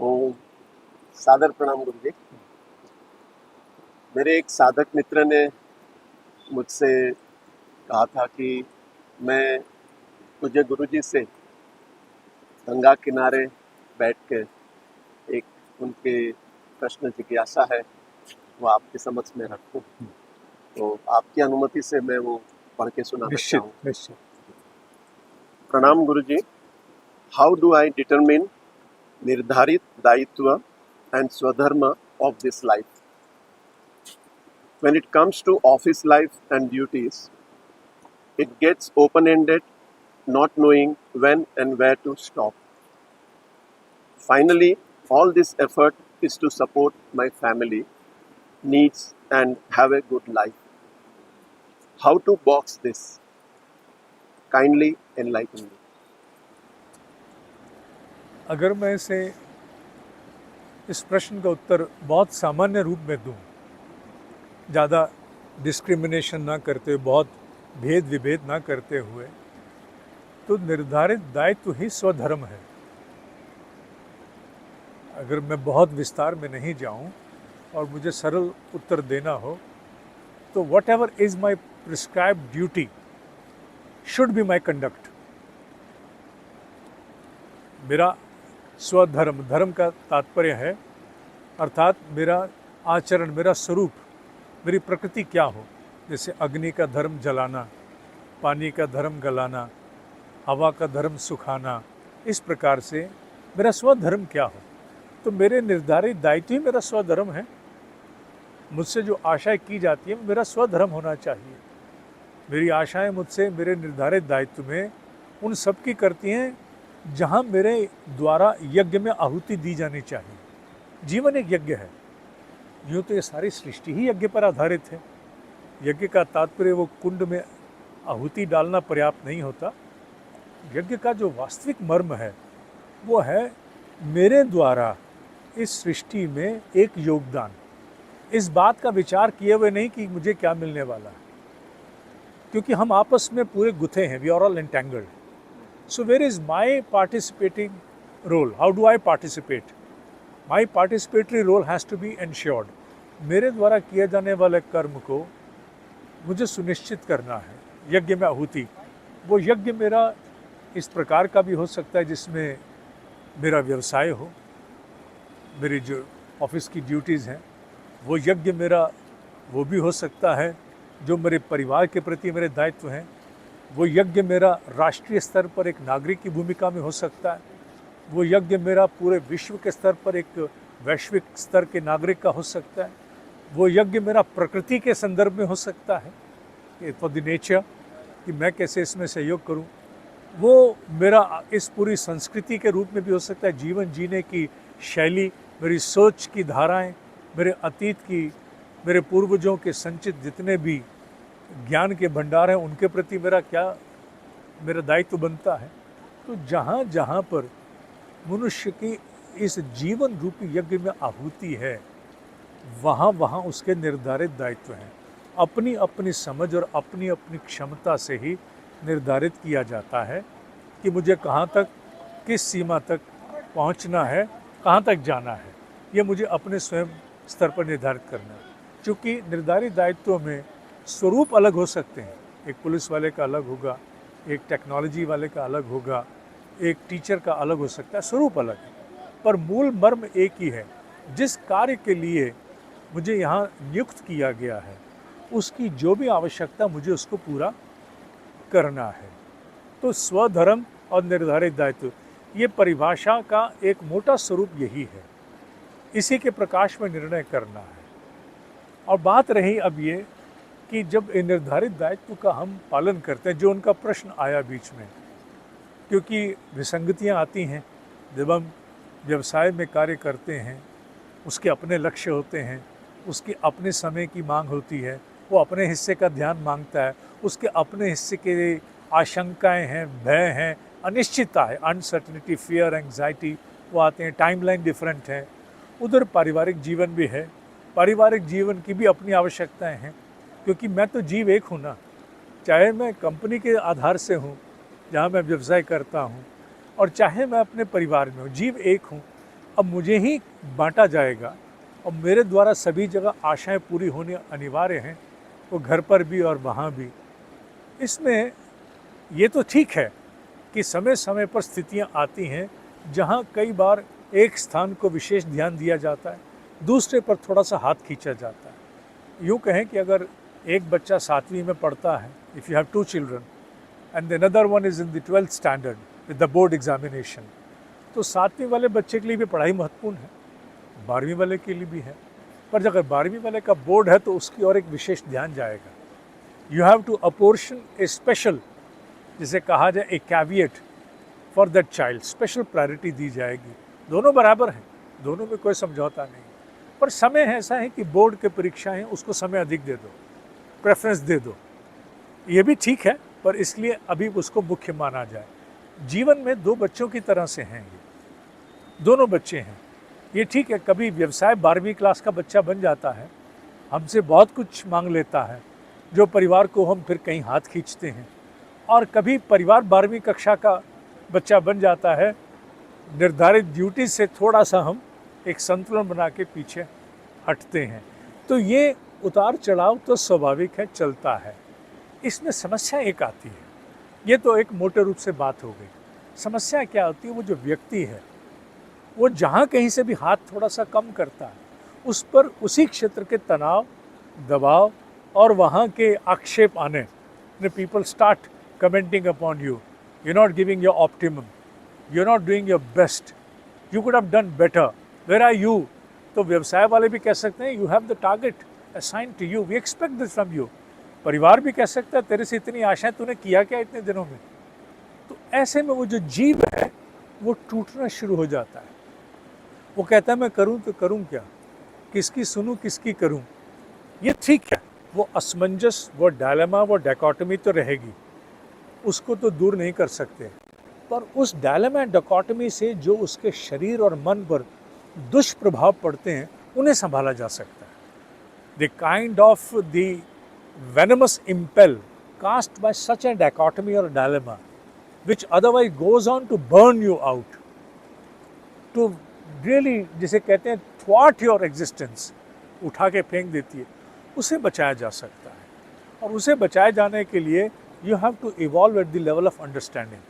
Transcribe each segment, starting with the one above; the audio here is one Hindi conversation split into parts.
ओम सादर प्रणाम गुरु जी। मेरे एक साधक मित्र ने मुझसे कहा था कि मैं तुझे गुरु जी से गंगा किनारे बैठ के एक उनके प्रश्न जिज्ञासा है वो आपके समक्ष में रखूं, तो आपकी अनुमति से मैं वो पढ़ के सुनाना निश्चित चाहूँ। निश्चित। प्रणाम गुरु जी। हाउ डू आई डिटरमिन निर्धारित दायित्व एंड स्वधर्म of this life? When it comes to office life and duties, it gets open-ended, not knowing when and where to stop. Finally, all this effort is to support my family needs and have a good life. How to box this? Kindly enlighten me. अगर मैं इस प्रश्न का उत्तर बहुत सामान्य रूप में दूं, ज़्यादा डिस्क्रिमिनेशन ना करते हुए, बहुत भेद विभेद ना करते हुए, तो निर्धारित दायित्व ही स्वधर्म है। अगर मैं बहुत विस्तार में नहीं जाऊं और मुझे सरल उत्तर देना हो, तो what ever is my prescribed duty should be my conduct. मेरा स्वधर्म, धर्म का तात्पर्य है अर्थात मेरा आचरण, मेरा स्वरूप, मेरी प्रकृति क्या हो। जैसे अग्नि का धर्म जलाना, पानी का धर्म गलाना, हवा का धर्म सुखाना, इस प्रकार से मेरा स्वधर्म क्या हो। तो मेरे निर्धारित दायित्व ही मेरा स्वधर्म है। मुझसे जो आशाएं की जाती है मेरा स्वधर्म होना चाहिए। मेरी आशाएं मुझसे मेरे निर्धारित दायित्व में उन सब की करती हैं जहां मेरे द्वारा यज्ञ में आहुति दी जानी चाहिए। जीवन एक यज्ञ है। यूँ तो ये सारी सृष्टि ही यज्ञ पर आधारित है। यज्ञ का तात्पर्य वो कुंड में आहुति डालना पर्याप्त नहीं होता। यज्ञ का जो वास्तविक मर्म है वो है मेरे द्वारा इस सृष्टि में एक योगदान। इस बात का विचार किए हुए नहीं कि मुझे क्या मिलने वाला है, क्योंकि हम आपस में पूरे गुथे हैं। We are all entangled. So where is my participating role? How do I participate? My participatory role has to be ensured. मेरे द्वारा किए जाने वाले कर्म को मुझे सुनिश्चित करना है। यज्ञ में आहुति, वो यज्ञ मेरा इस प्रकार का भी हो सकता है जिसमें मेरा व्यवसाय हो, मेरी जो ऑफिस की ड्यूटीज़ हैं वो यज्ञ मेरा वो भी हो सकता है। जो मेरे परिवार के प्रति मेरे दायित्व हैं वो यज्ञ मेरा राष्ट्रीय स्तर पर एक नागरिक की भूमिका में हो सकता है। वो यज्ञ मेरा पूरे विश्व के स्तर पर एक वैश्विक स्तर के नागरिक का हो सकता है। वो यज्ञ मेरा प्रकृति के संदर्भ में हो सकता है, फॉर द नेचर, कि मैं कैसे इसमें सहयोग करूं। वो मेरा इस पूरी संस्कृति के रूप में भी हो सकता है। जीवन जीने की शैली, मेरी सोच की धाराएं, मेरे अतीत की, मेरे पूर्वजों के संचित जितने भी ज्ञान के भंडार हैं उनके प्रति मेरा दायित्व बनता है। तो जहाँ जहाँ पर मनुष्य की इस जीवन रूपी यज्ञ में आहुति है वहाँ वहाँ उसके निर्धारित दायित्व हैं। अपनी अपनी समझ और अपनी अपनी क्षमता से ही निर्धारित किया जाता है कि मुझे कहाँ तक, किस सीमा तक पहुँचना है, कहाँ तक जाना है। ये मुझे अपने स्वयं स्तर पर निर्धारित करना है। क्योंकि निर्धारित दायित्वों में स्वरूप अलग हो सकते हैं। एक पुलिस वाले का अलग होगा, एक टेक्नोलॉजी वाले का अलग होगा, एक टीचर का अलग हो सकता है, स्वरूप अलग है, पर मूल मर्म एक ही है। जिस कार्य के लिए मुझे यहाँ नियुक्त किया गया है उसकी जो भी आवश्यकता मुझे उसको पूरा करना है। तो स्वधर्म और निर्धारित दायित्व, ये परिभाषा का एक मोटा स्वरूप यही है। इसी के प्रकाश में निर्णय करना है। और बात रही अब ये कि जब निर्धारित दायित्व का हम पालन करते हैं, जो उनका प्रश्न आया बीच में, क्योंकि विसंगतियां आती हैं जब हम व्यवसाय में कार्य करते हैं, उसके अपने लक्ष्य होते हैं, उसके अपने समय की मांग होती है, वो अपने हिस्से का ध्यान मांगता है, उसके अपने हिस्से के आशंकाएं हैं, भय हैं, अनिश्चितता है, अनसर्टनिटी, फियर, एंग्जाइटी, वो आते हैं। टाइमलाइन डिफरेंट है। उधर पारिवारिक जीवन भी है। पारिवारिक जीवन की भी अपनी आवश्यकताएं हैं, क्योंकि मैं तो जीव एक हूँ ना। चाहे मैं कंपनी के आधार से हूँ जहाँ मैं व्यवसाय करता हूँ, और चाहे मैं अपने परिवार में हूँ, जीव एक हूँ। अब मुझे ही बांटा जाएगा और मेरे द्वारा सभी जगह आशाएं पूरी होनी अनिवार्य हैं, वो घर पर भी और वहाँ भी। इसमें ये तो ठीक है कि समय समय पर स्थितियाँ आती हैं जहाँ कई बार एक स्थान को विशेष ध्यान दिया जाता है, दूसरे पर थोड़ा सा हाथ खींचा जाता है। यूँ कहें कि अगर एक बच्चा 7वीं में पढ़ता है, if you have 2 children and another one is in the 12th standard with the board examination, तो 7वीं वाले बच्चे के लिए भी पढ़ाई महत्वपूर्ण है, 12वीं वाले के लिए भी है। पर अगर 12वीं वाले का बोर्ड है तो उसकी और एक विशेष ध्यान जाएगा। You have to apportion a special, जिसे कहा जाए a caveat for that child, special priority दी जाएगी। दोनों बराबर हैं, दोनों में कोई समझौता नहीं, पर समय ऐसा है कि बोर्ड के परीक्षाएं हैं, उसको समय अधिक दे दो, प्रेफरेंस दे दो। ये भी ठीक है, पर इसलिए अभी उसको मुख्य माना जाए। जीवन में 2 बच्चों की तरह से हैं, ये दोनों बच्चे हैं। ये ठीक है, कभी व्यवसाय 12वीं क्लास का बच्चा बन जाता है, हमसे बहुत कुछ मांग लेता है, जो परिवार को हम फिर कहीं हाथ खींचते हैं, और कभी परिवार 12वीं कक्षा का बच्चा बन जाता है, निर्धारित ड्यूटी से थोड़ा सा हम एक संतुलन बना के पीछे हटते हैं। तो ये उतार चढ़ाव तो स्वाभाविक है, चलता है। इसमें समस्या एक आती है, ये तो एक मोटे रूप से बात हो गई। समस्या क्या होती है, वो जो व्यक्ति है वो जहाँ कहीं से भी हाथ थोड़ा सा कम करता है, उस पर उसी क्षेत्र के तनाव, दबाव और वहाँ के आक्षेप आने। People start commenting upon you, you're not giving your optimum, you're not doing your best, you could have done better, where are you? तो व्यवसाय वाले भी कह सकते हैं, you have the target assigned to you, we expect this from you। परिवार भी कह सकता है, तेरे से इतनी आशाएं, तूने किया क्या इतने दिनों में? तो ऐसे में वो जो जीव है वो टूटना शुरू हो जाता है। वो कहता है मैं करूं तो करूं क्या, किसकी सुनूं, किसकी करूं? ये ठीक है, वो असमंजस, वो डायलेमा, वो डायकोटमी तो रहेगी, उसको तो दूर नहीं कर सकते। पर उस डायलेमा डायकोटमी से जो उसके शरीर और मन पर दुष्प्रभाव पड़ते हैं, उन्हें संभाला जा सकता है। The kind of the venomous impel cast by such a dichotomy or dilemma, which otherwise goes on to burn you out, to really जिसे कहते हैं thwart your existence, उठा के फेंक देती है, उसे बचाया जा सकता है। और उसे बचाए जाने के लिए you have to evolve at the level of understanding।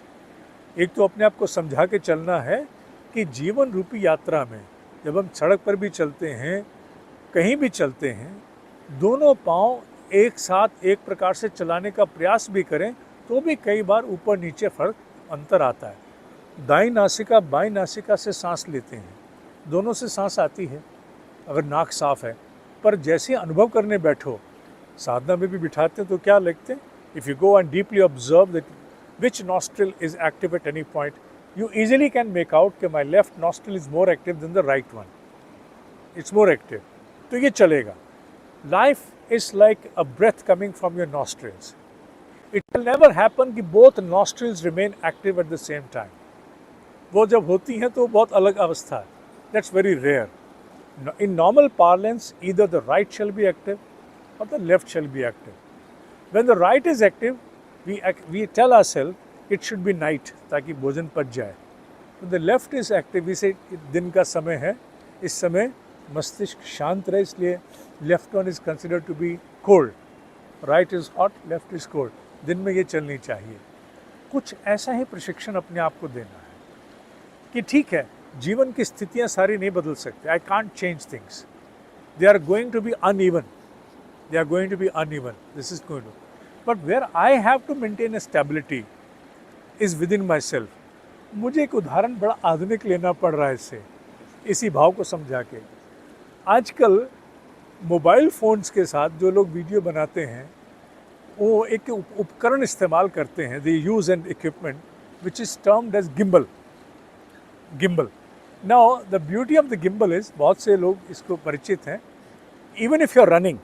एक तो अपने आप को समझा के चलना है कि जीवन रूपी यात्रा में जब हम सड़क पर भी चलते हैं, कहीं भी चलते हैं, दोनों पाँव एक साथ एक प्रकार से चलाने का प्रयास भी करें तो भी कई बार ऊपर नीचे फर्क अंतर आता है। दाईं नासिका बाईं नासिका से सांस लेते हैं, दोनों से सांस आती है अगर नाक साफ है, पर जैसे अनुभव करने बैठो, साधना में भी बिठाते हैं तो क्या लिखते हैं, if you go and deeply observe that which nostril is active at any point, you easily can make out कि my left nostril is more active than the right one, it's more active, तो ये चलेगा। Life is like a breath coming from your nostrils, it will never happen कि both nostrils remain active at the same time। वो जब होती हैं तो बहुत अलग अवस्था है, that's very rare। In normal parlance, either the right shall be active or the left shall be active। When the right is active, we tell ourselves it should be night ताकि भोजन पच जाए। The left is active, इसे दिन का समय है, इस समय मस्तिष्क शांत रहे, इसलिए left one is considered to be cold, right is hot, left is cold। दिन में ये चलनी चाहिए। कुछ ऐसा ही प्रशिक्षण अपने आप को देना है कि ठीक है, जीवन की स्थितियाँ सारी नहीं बदल सकते, I can't change things, they are going to be uneven, they are going to be uneven, this is going to, but where I have to maintain a stability is within myself। मुझे एक उदाहरण बड़ा आधुनिक लेना पड़ रहा है इससे, इसी भाव को समझा के। आजकल मोबाइल फ़ोन्स के साथ जो लोग वीडियो बनाते हैं, वो एक उपकरण इस्तेमाल करते हैं, they use an equipment which is termed as gimbal. Gimbal, now the beauty of the gimbal is, बहुत से लोग इसको परिचित हैं, even if you are running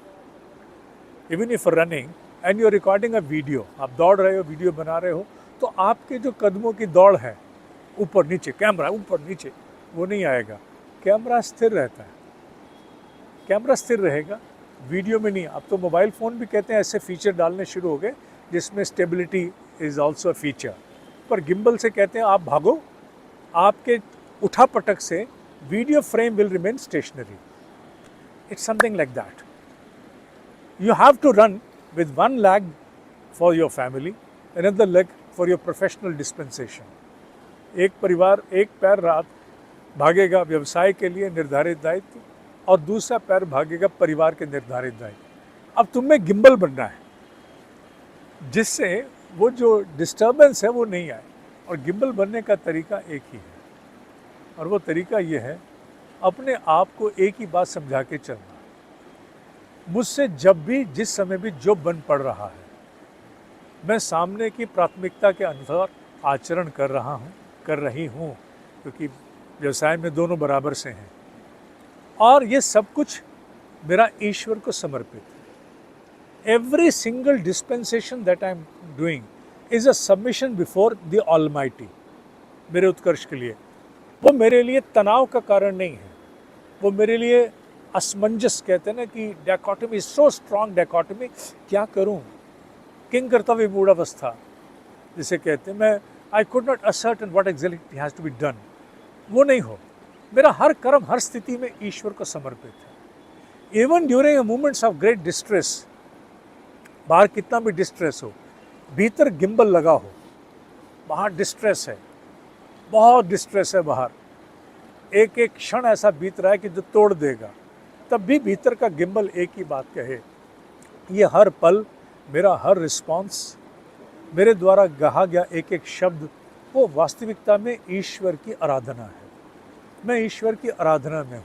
and you are recording a video, आप दौड़ रहे हो, वीडियो बना रहे हो, तो आपके जो कदमों की दौड़ है, ऊपर नीचे, कैमरा ऊपर नीचे, वो नहीं आएगा। कैमरा स्थिर रहता है, कैमरा स्थिर रहेगा, वीडियो में नहीं। अब तो मोबाइल फ़ोन भी कहते हैं ऐसे फीचर डालने शुरू हो गए जिसमें stability is also a feature. पर गिम्बल से कहते हैं आप भागो, आपके उठा पटक से video frame will remain stationary. It's something like that. You have to run with one leg for your family, another leg for your professional dispensation. एक परिवार एक पैर रात भागेगा व्यवसाय के लिए निर्धारित दायित्व और दूसरा पैर भागेगा परिवार के निर्धारित दायित्व। अब तुम्हें गिम्बल बनना है जिससे वो जो डिस्टर्बेंस है वो नहीं आए, और गिम्बल बनने का तरीका एक ही है, और वो तरीका ये है अपने आप को एक ही बात समझा के चलना। मुझसे जब भी जिस समय भी जो बन पड़ रहा है, मैं सामने की प्राथमिकता के अनुसार आचरण कर रहा हूँ, कर रही हूँ, क्योंकि व्यवसाय में दोनों बराबर से हैं, और ये सब कुछ मेरा ईश्वर को समर्पित है। Every single dispensation that I am doing is a submission before the Almighty, मेरे उत्कर्ष के लिए। वो मेरे लिए तनाव का कारण नहीं है, वो मेरे लिए असमंजस, कहते हैं ना कि डायकोटमी, सो स्ट्रॉन्ग डायकोटमी, क्या करूं, किंग कर्तव्य मूढ़ावस्था जिसे कहते हैं, मैं I could not ascertain what exactly has to be done, वो नहीं हो। मेरा हर कर्म हर स्थिति में ईश्वर को समर्पित है। Even during moments of great distress, बाहर कितना भी डिस्ट्रेस हो, भीतर गिम्बल लगा हो, बाहर डिस्ट्रेस है, बहुत डिस्ट्रेस है बाहर, एक एक क्षण ऐसा बीत रहा है कि जो तोड़ देगा, तब भी भीतर का गिम्बल एक ही बात कहे, ये हर पल मेरा हर रिस्पॉन्स, मेरे द्वारा कहा गया एक एक शब्द, वो वास्तविकता में ईश्वर की आराधना है। मैं ईश्वर की आराधना में हूँ,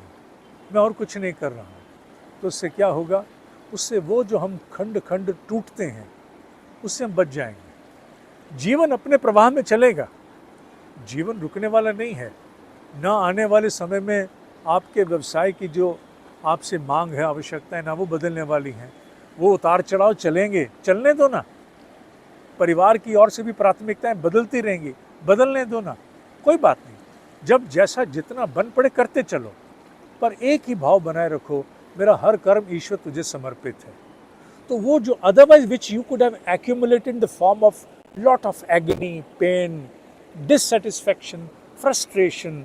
मैं और कुछ नहीं कर रहा हूँ। तो उससे क्या होगा, उससे वो जो हम खंड खंड टूटते हैं उससे हम बच जाएंगे। जीवन अपने प्रवाह में चलेगा, जीवन रुकने वाला नहीं है। ना आने वाले समय में आपके व्यवसाय की जो आपसे मांग है, आवश्यकता है ना, वो बदलने वाली हैं। वो उतार चढ़ाव चलेंगे, चलने दो ना। परिवार की ओर से भी प्राथमिकताएं बदलती रहेंगी, बदलने दो ना, कोई बात नहीं। जब जैसा जितना बन पड़े करते चलो, पर एक ही भाव बनाए रखो, मेरा हर कर्म ईश्वर तुझे समर्पित है। तो वो जो otherwise which you could have accumulated in the form of lot of agony, pain, dissatisfaction, frustration,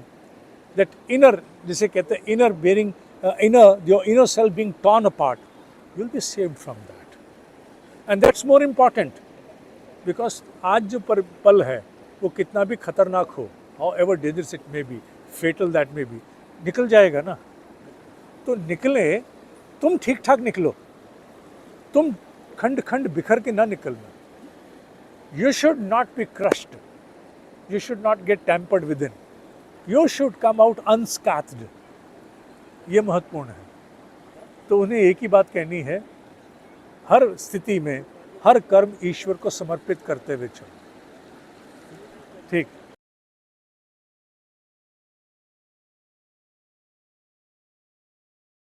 that inner, जिसे कहते हैं inner bearing, your inner self being torn apart, you'll be saved from that. And that's more important, because आज जो पल है वो कितना भी खतरनाक हो, however dangerous it may be, fatal that may be, निकल जाएगा ना। तो निकले, तुम ठीक ठाक निकलो, तुम खंड खंड बिखर के ना निकलना। You should not be crushed, you should not get tampered within, you should come out unscathed। ये महत्वपूर्ण है। तो उन्हें एक ही बात कहनी है, हर स्थिति में हर कर्म ईश्वर को समर्पित करते हुए चलो। ठीक।